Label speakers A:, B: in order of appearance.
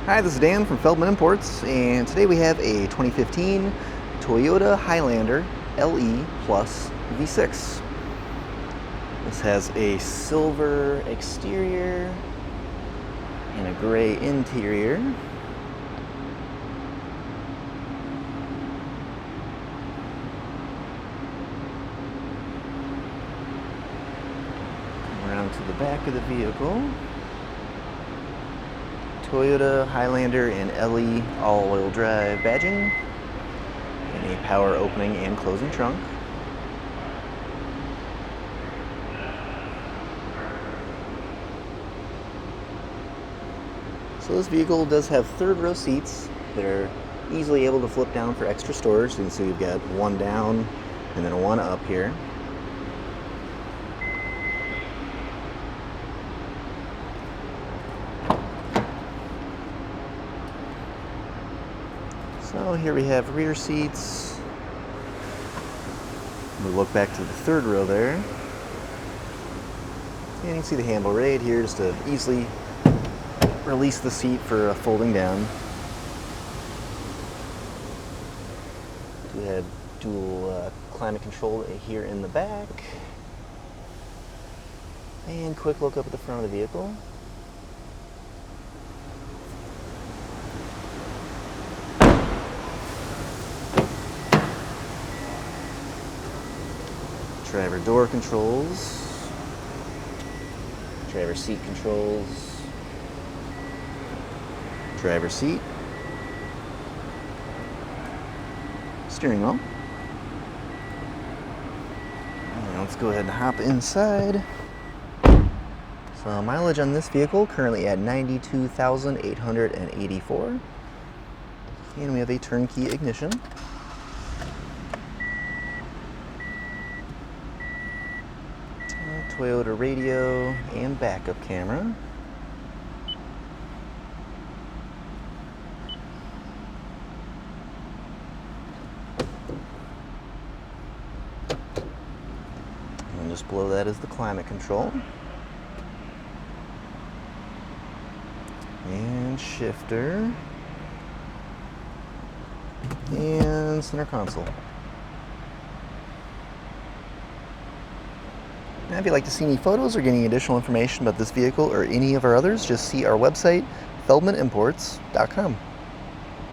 A: Hi, this is Dan from Feldmann Imports, and today we have a 2015 Toyota Highlander LE Plus V6. This has a silver exterior and a gray interior. Come around to the back of the vehicle. Toyota Highlander and LE all-wheel drive badging, and a power opening and closing trunk. So this vehicle does have third row seats that are easily able to flip down for extra storage. So you can see we've got one down and then one up here. So here we have rear seats. We look back to the third row there. And you can see the handle right here just to easily release the seat for folding down. We have dual climate control here in the back. And quick look up at the front of the vehicle. Driver door controls, driver seat controls, driver seat, steering wheel. And let's go ahead and hop inside. So mileage on this vehicle currently at 92,884, and we have a turnkey ignition. Toyota radio and backup camera. And just below that is the climate control. And shifter. And center console. Now, if you'd like to see any photos or get any additional information about this vehicle or any of our others, just see our website, feldmanimports.com.